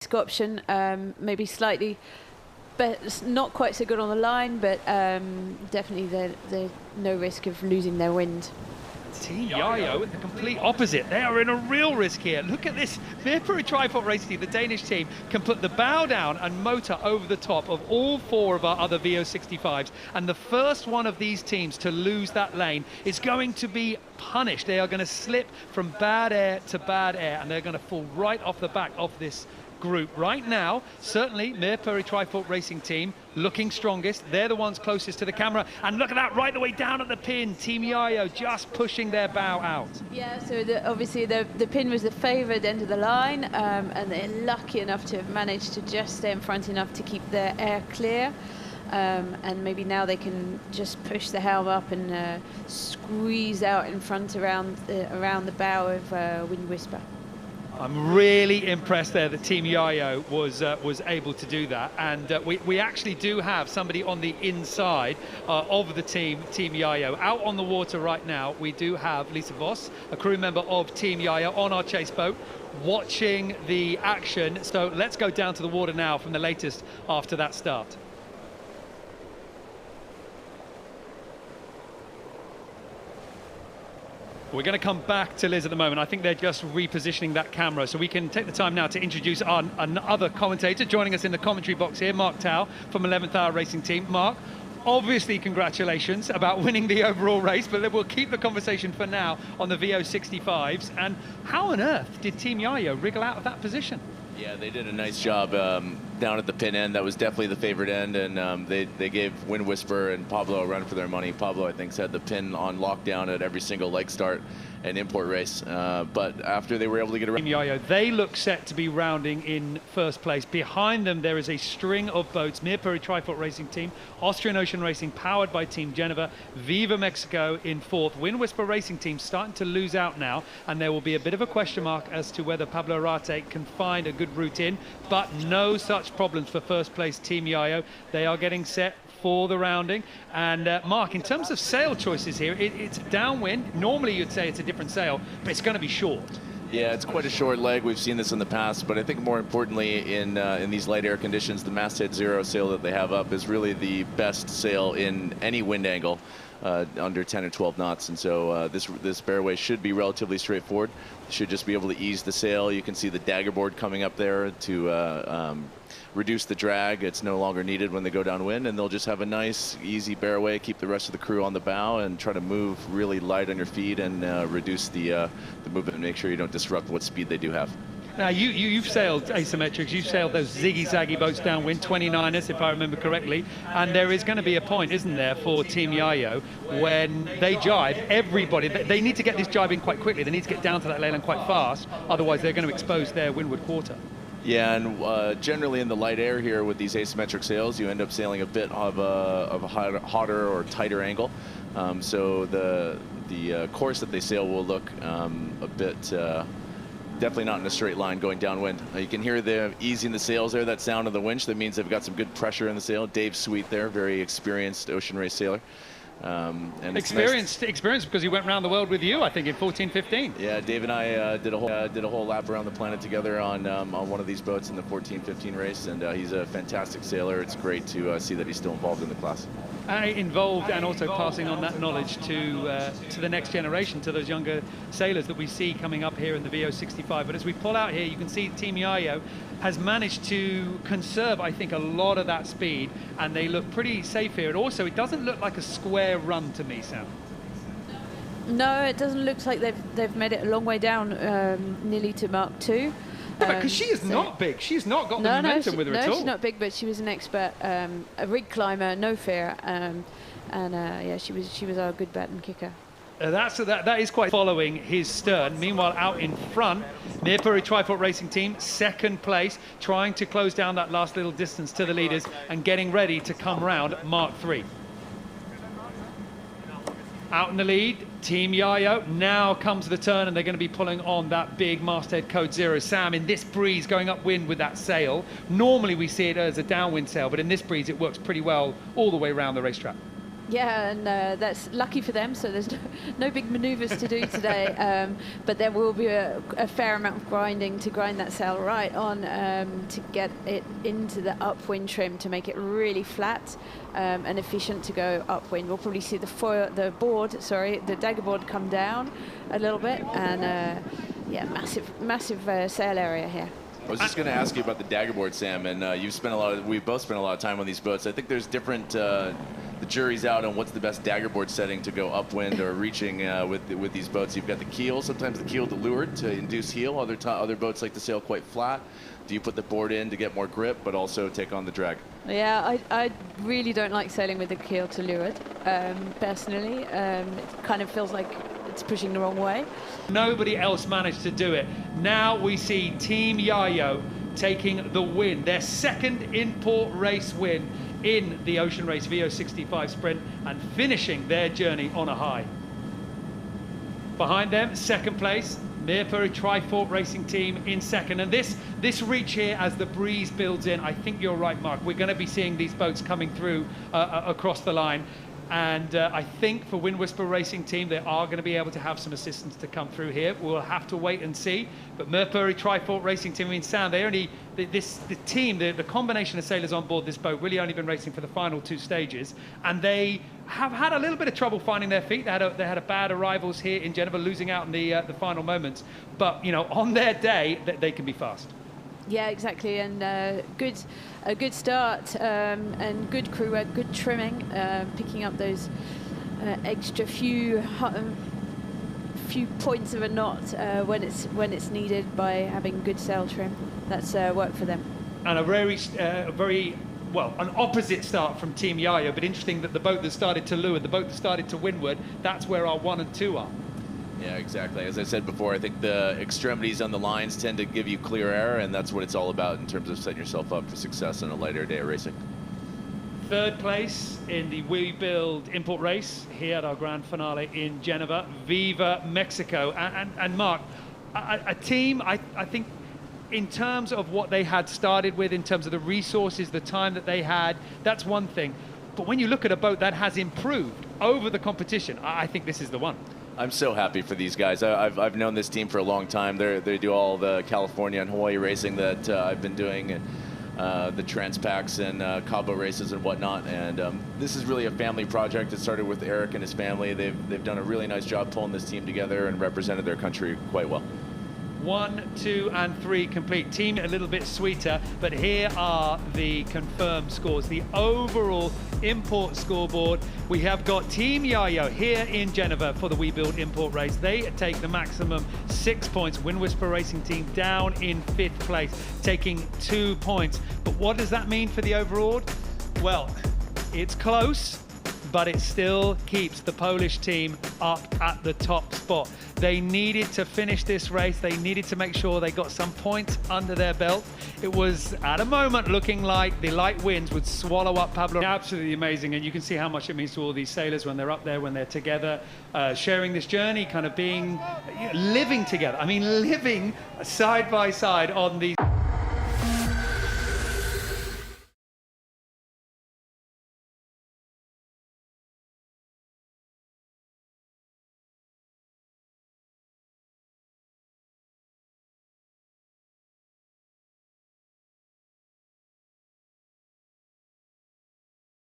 risk option, maybe slightly, but it's not quite so good on the line, but definitely there's no risk of losing their wind. Team Jajo, the complete opposite. They are in a real risk here. Look at this. VO65 Tripod Racing Team, the Danish team, can put the bow down and motor over the top of all 4 of our other VO65s. And the first one of these teams to lose that lane is going to be punished. They are going to slip from bad air to bad air, and they're going to fall right off the back of this group. Right now, certainly, VO65 Tripod Racing Team looking strongest. They're the ones closest to the camera. And look at that, right the way down at the pin. Team Jajo just pushing their bow out. Yeah, so obviously the pin was the favoured end of the line, and they're lucky enough to have managed to just stay in front enough to keep their air clear. And maybe now they can just push the helm up and squeeze out in front around the bow of WindWhisper. I'm really impressed there that Team Jajo was able to do that, and we actually do have somebody on the inside of the Team Jajo. Out on the water right now, we do have Lisa Voss, a crew member of Team Jajo, on our chase boat, watching the action. So let's go down to the water now from the latest after that start. We're going to come back to Liz at the moment. I think they're just repositioning that camera, so we can take the time now to introduce another commentator joining us in the commentary box here, Mark Tao from 11th Hour Racing Team. Mark, obviously congratulations about winning the overall race, but we'll keep the conversation for now on the VO65s. And how on earth did Team Jajo wriggle out of that position? Yeah, they did a nice job down at the pin end. That was definitely the favorite end, and they gave WindWhisper and Pablo a run for their money. Pablo, I think, had the pin on lockdown at every single leg start and import race. But after they were able to get around... Team Jajo, they look set to be rounding in first place. Behind them, there is a string of boats. VO65 Tripod Racing Team, Austrian Ocean Racing, powered by Team Genova, Viva Mexico in 4th. WindWhisper Racing Team starting to lose out now, and there will be a bit of a question mark as to whether Pablo Arate can find a good route in, but no such problems for first place Team Jajo. They are getting set for the rounding. And Mark, in terms of sail choices here, it's downwind. Normally you'd say it's a different sail, but it's going to be short. Yeah, it's quite a short leg. We've seen this in the past, but I think more importantly in these light air conditions, the masthead zero sail that they have up is really the best sail in any wind angle under 10 or 12 knots. And so this fairway should be relatively straightforward. Should just be able to ease the sail. You can see the dagger board coming up there to reduce the drag. It's no longer needed when they go downwind, and they'll just have a nice, easy bearway, keep the rest of the crew on the bow, and try to move really light on your feet and reduce the movement and make sure you don't disrupt what speed they do have. Now, you've sailed asymmetrics, you've sailed those ziggy-zaggy boats downwind, 29ers if I remember correctly, and there is going to be a point, isn't there, for Team Jajo when they jibe, everybody, they need to get this jibing quite quickly, they need to get down to that leyland quite fast, otherwise they're going to expose their windward quarter. Yeah, and generally in the light air here with these asymmetric sails, you end up sailing a bit of a hotter or tighter angle. So the course that they sail will look a bit... definitely not in a straight line going downwind. You can hear the easing the sails there, that sound of the winch. That means they've got some good pressure in the sail. Dave Sweet there, very experienced ocean race sailor. And experienced because he went around the world with you, I think, in 14-15. Yeah, Dave and I did a whole lap around the planet together on one of these boats in the 14-15 race, and he's a fantastic sailor. It's great to see that he's still involved in the class. Involved and also passing on that knowledge to the next generation, to those younger sailors that we see coming up here in the VO65. But as we pull out here, you can see Team Jajo has managed to conserve, I think, a lot of that speed, and they look pretty safe here. And also, it doesn't look like a square run to me, Sam. No, it doesn't look like they've made it a long way down, nearly to Mark 2. Because she is not big. She's not got the momentum with her at all. No, she's not big, but she was an expert, a rig climber, no fear, yeah, she was our good baton kicker. That is quite following his stern. Meanwhile, out in front, VO65 Tripod Racing Team, second place, trying to close down that last little distance to the leaders and getting ready to come round Mark 3. Out in the lead, Team Jajo now comes to the turn, and they're going to be pulling on that big masthead code 0. Sam, in this breeze, going upwind with that sail, normally we see it as a downwind sail, but in this breeze it works pretty well all the way around the racetrack. Yeah, and that's lucky for them, so there's no big manoeuvres to do today, but there will be a fair amount of grinding to grind that sail right on to get it into the upwind trim to make it really flat and efficient to go upwind. We'll probably see the dagger board come down a little bit, and yeah, massive sail area here. I was just going to ask you about the dagger board, Sam, and we've both spent a lot of time on these boats. I think there's different. The jury's out on what's the best dagger board setting to go upwind or reaching with these boats. You've got the keel, sometimes the keel to leeward to induce heel. Other boats like to sail quite flat. Do you put the board in to get more grip, but also take on the drag? Yeah, I really don't like sailing with the keel to leeward, personally. It kind of feels like it's pushing the wrong way. Nobody else managed to do it. Now we see Team Jajo taking the win, their second import race win in the Ocean Race VO65 sprint, and finishing their journey on a high. Behind them, second place, Mirpuri Trifort Racing Team in second. And this reach here, as the breeze builds in, I think you're right, Mark, we're going to be seeing these boats coming through across the line. And I think for WindWhisper Racing Team, they are going to be able to have some assistance to come through here. We'll have to wait and see. But Mirpuri Trifort Racing Team, I mean, Sam, the combination of sailors on board this boat really only been racing for the final two stages, and they have had a little bit of trouble finding their feet. They had a bad arrivals here in Genova, losing out in the final moments. But you know, on their day, they can be fast. Yeah, exactly, and a good start and good crew work, good trimming, picking up those extra few points of a knot when it's needed by having good sail trim. That's work for them. And an opposite start from Team Jajo, but interesting that the boat that started to leeward, the boat that started to windward, that's where our 1 and 2 are. Yeah, exactly. As I said before, I think the extremities on the lines tend to give you clear air, and that's what it's all about in terms of setting yourself up for success on a lighter day of racing. Third place in the We Build import race here at our grand finale in Genova. Viva Mexico. And Mark, a team, I think, in terms of what they had started with, in terms of the resources, the time that they had, that's one thing. But when you look at a boat that has improved over the competition, I think this is the one. I'm so happy for these guys. I've known this team for a long time. They do all the California and Hawaii racing that I've been doing, and the Transpacks and Cabo races and whatnot. And this is really a family project. It started with Eric and his family. They've done a really nice job pulling this team together and represented their country quite well. 1, 2, and 3 complete. Team a little bit sweeter, but here are the confirmed scores. The overall import scoreboard. We have got Team Jajo here in Genova for the We Build import race. They take the maximum 6 points. WindWhisper Racing Team down in 5th place, taking 2 points. But what does that mean for the overall? Well, it's close, but it still keeps the Polish team up at the top spot. They needed to finish this race. They needed to make sure they got some points under their belt. It was, at a moment, looking like the light winds would swallow up Pablo. Absolutely amazing, and you can see how much it means to all these sailors when they're up there, when they're together, sharing this journey, kind of living together. I mean, living side by side on these...